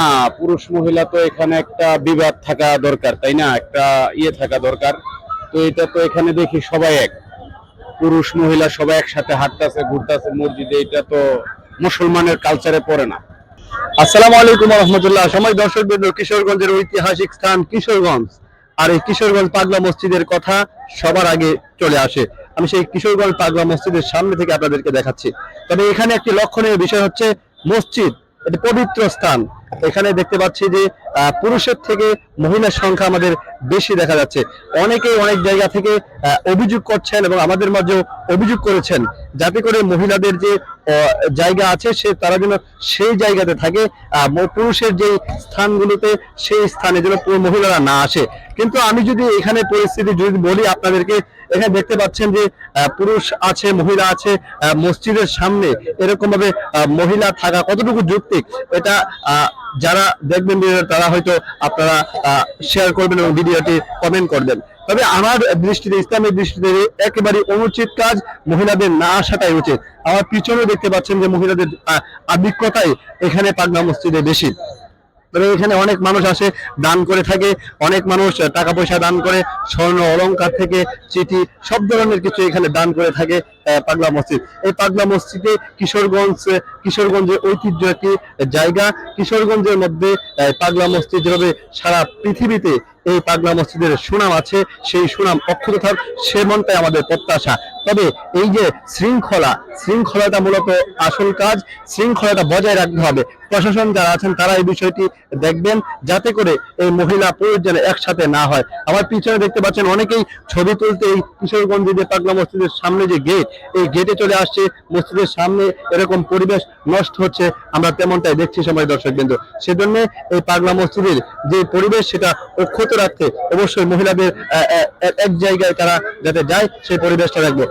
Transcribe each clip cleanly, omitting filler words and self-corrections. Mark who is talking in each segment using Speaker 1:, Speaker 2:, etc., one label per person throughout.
Speaker 1: না, পুরুষ মহিলা তো এখানে একটা বিবাদ থাকা দরকার, তাই না? একটা থাকা দরকার। তো এটা তো এখানে দেখি সবাই এক, পুরুষ মহিলা সবাই একসাথে হাঁটতেছে ঘুরতেছে মসজিদে, এটা তো মুসলমানের কালচারে পড়ে না।
Speaker 2: আসসালামু আলাইকুম রহমতুল্লাহ। সময় দর্শক বৃন্দ, কিশোরগঞ্জের ঐতিহাসিক স্থান কিশোরগঞ্জ, আর এই কিশোরগঞ্জ পাগলা মসজিদের কথা সবার আগে চলে আসে। আমি সেই কিশোরগঞ্জ পাগলা মসজিদের সামনে থেকে আপনাদেরকে দেখাচ্ছি। তবে এখানে একটি লক্ষণীয় বিষয় হচ্ছে মসজিদ, এটি পবিত্র স্থান। এখানে দেখতে পাচ্ছি যে পুরুষের থেকে মহিলার সংখ্যা আমাদের বেশি দেখা যাচ্ছে। অনেকেই অনেক জায়গা থেকে অভিযোগ করছেন এবং আমাদের মাঝেও অভিযোগ করেছেন, যাতে করে মহিলাদের যে জায়গা আছে তারা যেন সেই জায়গাতে থাকে, পুরুষের যে স্থানগুলোতে সেই স্থানে যেন মহিলারা না আসে। কিন্তু আমি যদি এখানে পরিস্থিতি যদি বলি আপনাদেরকে, এখানে দেখতে পাচ্ছেন যে পুরুষ আছে মহিলা আছে মসজিদের সামনে, এরকম ভাবে মহিলা থাকা কতটুকু যৌক্তিক, এটা যারা দেখবেন তারা হয়তো আপনারা শেয়ার করবেন এবং ভিডিওটি কমেন্ট করবেন। তবে আমার দৃষ্টিতে, ইসলামের দৃষ্টিতে একেবারে অনুচিত কাজ, মহিলাদের না আসাটাই উচিত। আমার পিছনে দেখতে পাচ্ছেন যে মহিলাদের আধিক্যতাই এখানে পাগলা মসজিদে বেশি। তবে এখানে অনেক মানুষ আসে, দান করে থাকে, অনেক মানুষ টাকা পয়সা দান করে, স্বর্ণ অলংকার থেকে চিঠি সব ধরনের কিছু এখানে দান করে থাকে পাগলা মসজিদ। এই পাগলা মসজিদে কিশোরগঞ্জের ঐতিহ্য একটি জায়গা। কিশোরগঞ্জের মধ্যে পাগলা মসজিদ যেভাবে সারা পৃথিবীতে এই পাগলা মসজিদের সুনাম আছে, সেই সুনাম অক্ষুণ্ণ থাক সেমনটাই আমাদের প্রত্যাশা। তবে এই যে শৃঙ্খলাটা মূলত আসল কাজ, শৃঙ্খলাটা বজায় রাখতে হবে। প্রশাসন যারা আছেন তারা এই বিষয়টি দেখবেন, যাতে করে এই মহিলা পুরুষ যেন একসাথে না হয়। আমার পিছনে দেখতে পাচ্ছেন অনেকেই ছবি তুলতে এই কিশোরগঞ্জে যে পাগলা মসজিদের সামনে যে গেট, এই গেটে চলে আসছে। মসজিদের সামনে এরকম পরিবেশ নষ্ট হচ্ছে, আমরা তেমনটাই দেখছি সময় দর্শক বিন্দু। সেজন্য এই পাগলা মসজিদের যে পরিবেশ সেটা অক্ষত রাখতে অবশ্যই মহিলাদের এক জায়গায় তারা যাতে যায় সেই পরিবেশটা রাখবো।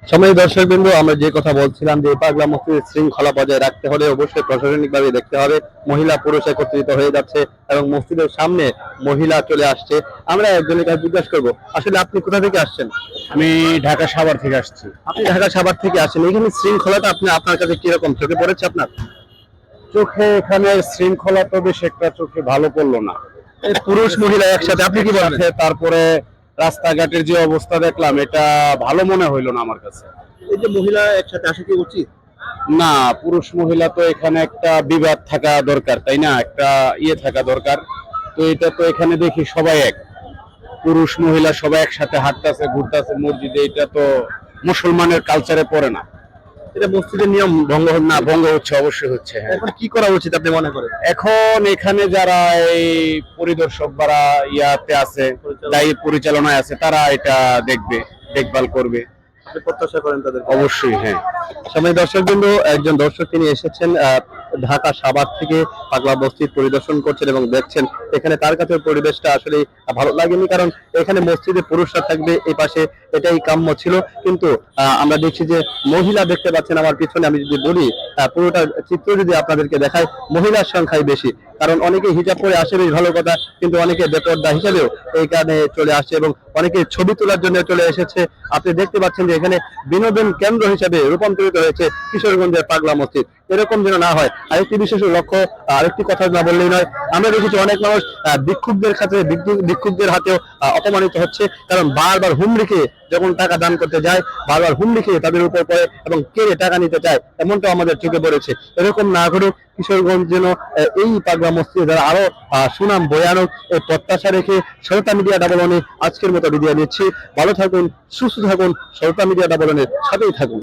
Speaker 2: সময় দর্শক বিন্দু, আমরা যে কথা বলছিলাম যে পাগলা মসজিদের শৃঙ্খলা বজায় রাখতে হলে অবশ্যই প্রশাসনিক ভাবে দেখতে হবে। মহিলা পুরুষ একত্রিত হয়ে যাচ্ছে এবং মসজিদের সামনে মহিলা চলে আসছে। আমরা একজনের কাছে জিজ্ঞাসা করবো, আসলে আপনি কোথা থেকে আসছেন?
Speaker 1: আমি ঢাকা সাভার থেকে আসছি।
Speaker 2: আপনি ঢাকা সাভার থেকে আসেন, এখানে শৃঙ্খলাটা আপনার কাছে কিরকম চোখে পড়েছে? আপনার
Speaker 1: চোখে এখানে শৃঙ্খলা তো বেশ একটা চোখে ভালো পড়লো না।
Speaker 2: পুরুষ মহিলা একসাথে, আপনি কি বলেন?
Speaker 1: তারপরে রাস্তাঘাটের যে অবস্থা দেখলাম, এটা ভালো মনে হইলো না আমার কাছে।
Speaker 2: এই যে মহিলা একসাথে আসা কি উচিত?
Speaker 1: না, পুরুষ মহিলা তো এখানে একটা বিবাদ থাকা দরকার, তাই না? একটা থাকা দরকার। তো এটা তো এখানে দেখি সবাই এক, পুরুষ মহিলা সবাই একসাথে হাঁটতেছে ঘুরতেছে মসজিদে, এটা তো মুসলমানের কালচারে পড়ে না।
Speaker 2: এটা মসজিদের নিয়ম
Speaker 1: ভঙ্গ হচ্ছে, অবশ্যই হচ্ছে। হ্যাঁ,
Speaker 2: এখন কি করা উচিত আপনি মনে করেন?
Speaker 1: এখন এখানে যারা এই পরিদর্শক বা ইয়াতে আছে, দায়ী পরিচালনায় আছে, তারা এটা দেখবে, দেখভাল করবে।
Speaker 2: আপনি প্রত্যাশা করেন তাদের?
Speaker 1: অবশ্যই, হ্যাঁ।
Speaker 2: সময় দর্শক বিন্দু, একজন দর্শক তিনি এসেছেন ঢাকা সাভার থেকে, পাগলা মসজিদ পরিদর্শন করছেন এবং দেখছেন এখানে তার কাছে পরিবেশটা আসলে ভালো লাগেনি। কারণ এখানে মসজিদে পুরুষরা থাকবে এই পাশে, এটাই কাম্য ছিল। কিন্তু আমরা দেখছি যে মহিলা দেখতে পাচ্ছেন আমার পিছনে। আমি যদি বলি পুরোটা চিত্র যদি আপনাদেরকে দেখায়, মহিলার সংখ্যাই বেশি। কারণ অনেকে হিজাব পরে আসে, বেশ ভালো কথা, কিন্তু অনেকে বেপর্দা হিসাবেও এইখানে চলে আসছে এবং অনেকে ছবি তোলার জন্য চলে এসেছে। আপনি দেখতে পাচ্ছেন যে এখানে বিনোদন কেন্দ্র হিসেবে রূপান্তরিত হয়েছে কিশোরগঞ্জের পাগলা মসজিদ। এরকম যেন না হয়। আরেকটি বিশেষ লক্ষ্য, আরেকটি কথা না বললেই নয়, আমরা দেখেছি অনেক মানুষ ভিক্ষুকদের হাতেও অপমানিত হচ্ছে। কারণ বারবার হুমড়ি খেয়ে যখন টাকা দান করতে যায়, বারবার হুমড়ি খেয়ে তাদের উপর পড়ে এবং কেড়ে টাকা নিতে চায়, এমনটাও আমাদের চোখে পড়েছে। এরকম না ঘটুক, কিশোরগঞ্জ যেন এই পাগলা মসজিদে যারা আরো সুনাম বয়ানক, এই প্রত্যাশা রেখে সরতা মিডিয়া ডাবলনে আজকের মতো বিদায় নিচ্ছি। ভালো থাকুন, সুস্থ থাকুন, সরতা মিডিয়া ডাবলনের সাথেই থাকুন।